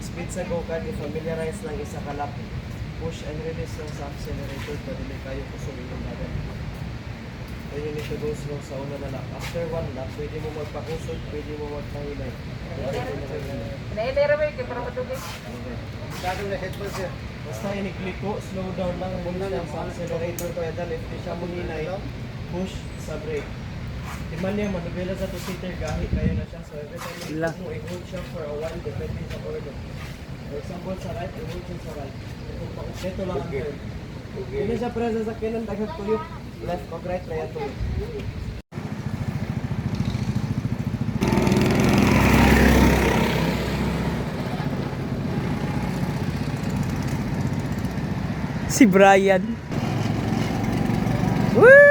Speed sa go-kart, i-familiarize lang isa ka lap. Push and release lang sa accelerator para hindi kayo kusunin yung dagat. So you need to go slow sa una na lap. After one lap, pwede mo magpakusod, pwede mo magpahilay. Nailera ba yung para matugis? Gagawin na headphones siya. Basta iniklik ko, slow down lang muna lang sa accelerator pedal. If di siya muhinay, push sa brake. Iman niya, manubela sa two-seater, gahi kayo na siya. So every time mo i-hold siya for a while, depende sa order. For example, sa right, i-hold siya sa right. Ito lang ang turn. Hindi siya presa sa kinan, daghang tuyok. Left o right, kaya tuyok. Si Brian. Woo!